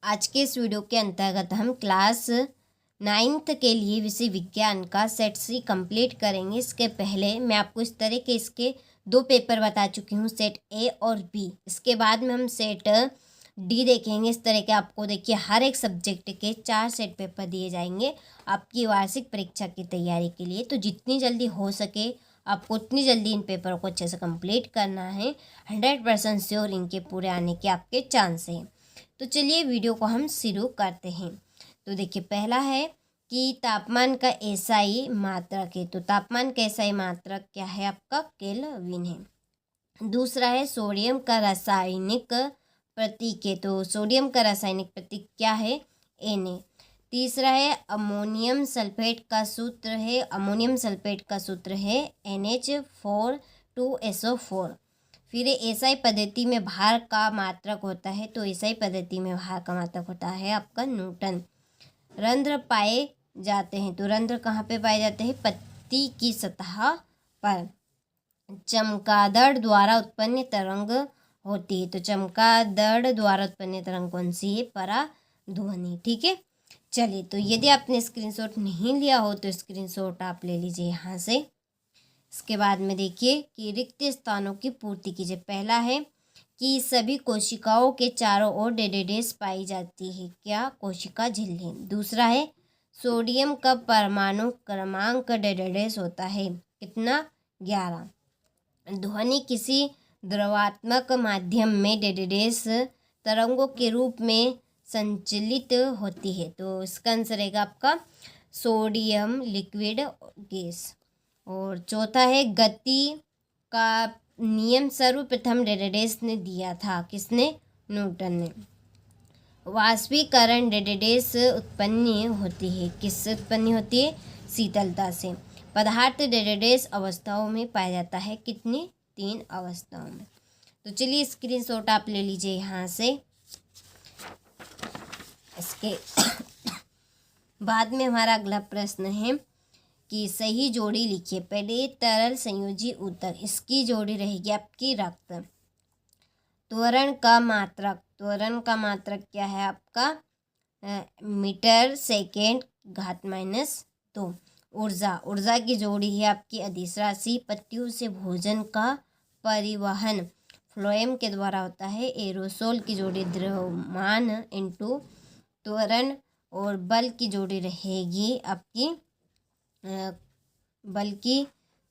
आज के इस वीडियो के अंतर्गत हम क्लास 9th के लिए विषय विज्ञान का सेट सी कंप्लीट करेंगे। इसके पहले मैं आपको इस तरह के इसके 2 पेपर बता चुकी हूँ, सेट ए और बी। इसके बाद में हम सेट डी देखेंगे। इस तरह के आपको देखिए हर एक सब्जेक्ट के 4 सेट पेपर दिए जाएंगे आपकी वार्षिक परीक्षा की तैयारी के लिए। तो जितनी जल्दी हो सके आपको उतनी जल्दी इन पेपरों को अच्छे से कंप्लीट करना है। 100% श्योर इनके पूरे आने के आपके चांस हैं। तो चलिए वीडियो को हम शुरू करते हैं। तो देखिए पहला है कि तापमान का एसआई मात्रक है। तो तापमान का एसआई मात्रक क्या है आपका? केल्विन है। दूसरा है सोडियम का रासायनिक प्रतीक है। तो सोडियम का रासायनिक प्रतीक क्या है? Na। तीसरा है अमोनियम सल्फेट का सूत्र है। अमोनियम सल्फेट का सूत्र है NH4 2SO4। फिर एसआई पद्धति में भार का मात्रक होता है। तो एसआई पद्धति में भार का मात्रक होता है आपका न्यूटन। रंध्र पाए जाते हैं। तो रंध्र कहाँ पे पाए जाते हैं? पत्ती की सतह पर। चमगादड़ द्वारा उत्पन्न तरंग होती है। तो चमगादड़ द्वारा उत्पन्न तरंग कौन सी है? पराध्वनि। ठीक है, चलिए तो यदि आपने स्क्रीनशॉट नहीं लिया हो तो स्क्रीनशॉट आप ले लीजिए यहाँ से। इसके बाद में देखिए कि रिक्त स्थानों की पूर्ति कीजिए। पहला है कि सभी कोशिकाओं के चारों ओर डेडेडेस पाई जाती है। क्या? कोशिका झिल्ली। दूसरा है सोडियम का परमाणु क्रमांक डेडेडेस होता है कितना? 11। ध्वनि किसी द्रवात्मक माध्यम में डेडेडेस तरंगों के रूप में संचलित होती है। तो इसका आंसर रहेगा आपका सोडियम लिक्विड गैस। और चौथा है गति का नियम सर्वप्रथम डेडेडेस ने दिया था। किसने? न्यूटन ने। वाष्पीकरण डेडेडेस उत्पन्न होती है। किससे उत्पन्न होती है? शीतलता से। पदार्थ डेडेडेस अवस्थाओं में पाया जाता है। कितनी? 3 अवस्थाओं में। तो चलिए स्क्रीनशॉट आप ले लीजिए यहाँ से। इसके बाद में हमारा अगला प्रश्न है कि सही जोड़ी लिखिए। पहले तरल संयोजी ऊतक, इसकी जोड़ी रहेगी आपकी रक्त। त्वरण का मात्रक, त्वरण का मात्रक क्या है आपका? मीटर सेकेंड घात -2। ऊर्जा, ऊर्जा की जोड़ी है आपकी अदिश राशि। पत्तियों से भोजन का परिवहन फ्लोएम के द्वारा होता है। एरोसोल की जोड़ी द्रव्यमान इंटू त्वरण। और बल की जोड़ी रहेगी आपकी बल्कि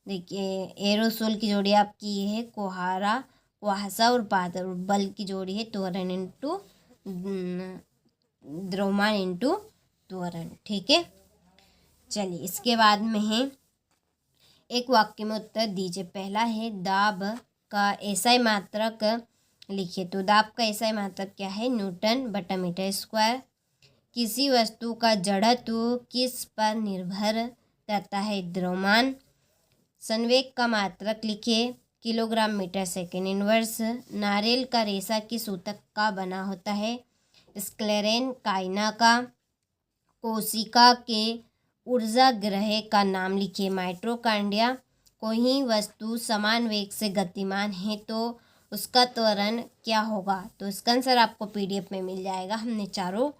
देखिए एरोसोल की जोड़ी आपकी ये है कुहासा और बादल। बल की जोड़ी है त्वरण इंटू द्रव्यमान इंटू त्वरण। ठीक है, चलिए इसके बाद में है एक वाक्य में उत्तर दीजिए। पहला है दाब का एसआई मात्रक लिखिए। तो दाब का एसआई मात्रक क्या है? न्यूटन बटा मीटर स्क्वायर। किसी वस्तु का जड़त्व किस पर निर्भर करता है? द्रव्यमान। संवेग का मात्रक लिखिए। Kilogram metre second inverse. नारियल का रेशा किस ऊतक का बना होता है? स्क्लेरेन काइना का। कोशिका के ऊर्जा ग्रह का नाम लिखिए। माइटोकॉन्ड्रिया। कोई वस्तु समान वेग से गतिमान है तो उसका त्वरण क्या होगा? तो इसका आंसर आपको पीडीएफ में मिल जाएगा। हमने चारों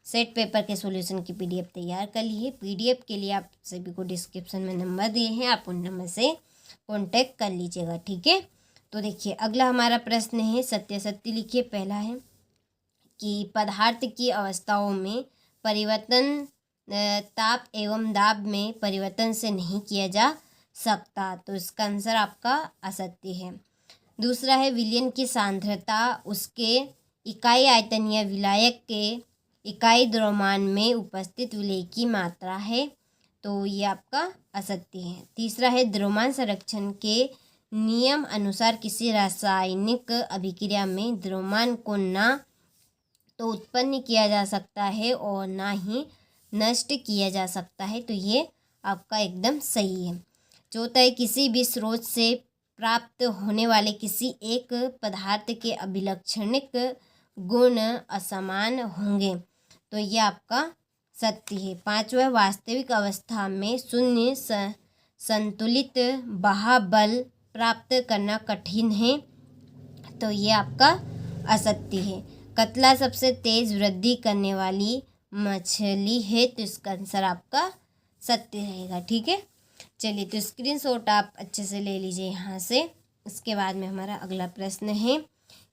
सेट पेपर के सॉल्यूशन की पीडीएफ तैयार कर ली है। पीडीएफ के लिए आप सभी को डिस्क्रिप्शन में नंबर दिए हैं, आप उन नंबर से कांटेक्ट कर लीजिएगा। ठीक है, तो देखिए अगला हमारा प्रश्न है सत्य लिखिए। पहला है कि पदार्थ की अवस्थाओं में परिवर्तन ताप एवं दाब में परिवर्तन से नहीं किया जा सकता। तो इसका आंसर आपका असत्य है। दूसरा है विलयन की सांद्रता उसके इकाई आयतन या विलायक के इकाई द्रव्यमान में उपस्थित विलेय की मात्रा है। तो ये आपका असत्य है। तीसरा है द्रव्यमान संरक्षण के नियम अनुसार किसी रासायनिक अभिक्रिया में द्रव्यमान को ना तो उत्पन्न किया जा सकता है और ना ही नष्ट किया जा सकता है। तो ये आपका एकदम सही है। चौथा है किसी भी स्रोत से प्राप्त होने वाले किसी एक पदार्थ के अभिलक्षणिक गुण असमान होंगे। तो ये आपका सत्य है। पांचवा वास्तविक अवस्था में शून्य संतुलित बल प्राप्त करना कठिन है। तो ये आपका असत्य है। कतला सबसे तेज वृद्धि करने वाली मछली है, तो इसका आंसर आपका सत्य रहेगा। ठीक है, चलिए तो स्क्रीनशॉट आप अच्छे से ले लीजिए यहाँ से। इसके बाद में हमारा अगला प्रश्न है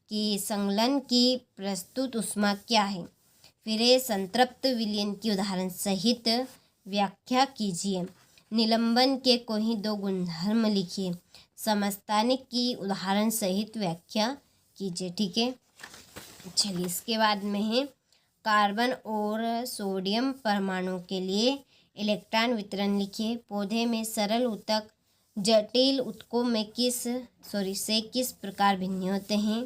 कि संलयन की प्रस्तुत ऊष्मा क्या है। फिर ये संतृप्त विलयन की उदाहरण सहित व्याख्या कीजिए। निलंबन के कोई दो गुणधर्म लिखिए। समस्थानिक की उदाहरण सहित व्याख्या कीजिए। ठीक है, चलिए इसके बाद में है कार्बन और सोडियम परमाणु के लिए इलेक्ट्रॉन वितरण लिखिए। पौधे में सरल ऊतक जटिल ऊतकों में किस प्रकार भिन्न होते हैं।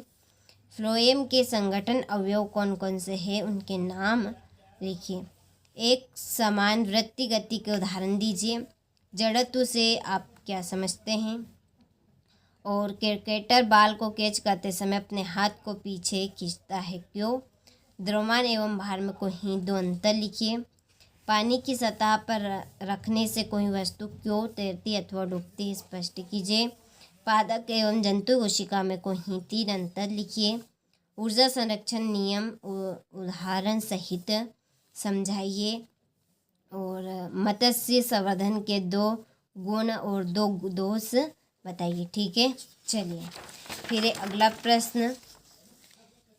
फ्लोएम के संगठन अवयव कौन कौन से हैं, उनके नाम लिखिए। एक समान वृत्ति गति के उदाहरण दीजिए। जड़त्व से आप क्या समझते हैं। और क्रिकेटर बाल को कैच करते समय अपने हाथ को पीछे खींचता है, क्यों। द्रव्यमान एवं भार में कोई दो अंतर लिखिए। पानी की सतह पर रखने से कोई वस्तु क्यों तैरती अथवा डूबती, स्पष्ट कीजिए। पादप एवं जंतु कोशिका में कोई तीन अंतर लिखिए। ऊर्जा संरक्षण नियम उदाहरण सहित समझाइए। और मत्स्य संवर्धन के दो गुण और दो दोष बताइए। ठीक है, चलिए फिर अगला प्रश्न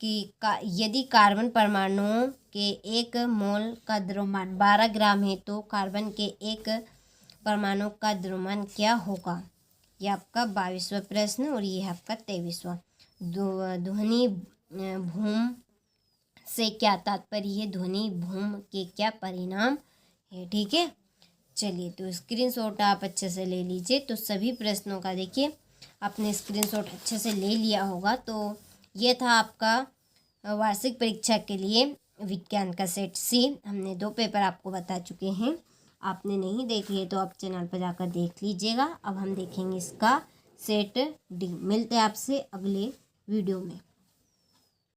कि यदि कार्बन परमाणुओं के एक मोल का द्रव्यमान 12 ग्राम है, तो कार्बन के एक परमाणु का द्रव्यमान क्या होगा। ये आपका 22वां प्रश्न और ये है आपका 23वां। ध्वनि भूम से क्या तात्पर्य है। ध्वनि भूम के क्या परिणाम है। ठीक है, चलिए तो स्क्रीनशॉट आप अच्छे से ले लीजिए। तो सभी प्रश्नों का देखिए आपने स्क्रीनशॉट अच्छे से ले लिया होगा। तो ये था आपका वार्षिक परीक्षा के लिए विज्ञान का सेट सी। हमने 2 पेपर आपको बता चुके हैं। आपने नहीं देख लिए तो आप चैनल पर जाकर देख लीजिएगा। अब हम देखेंगे इसका सेट डी। मिलते हैं आपसे अगले वीडियो में।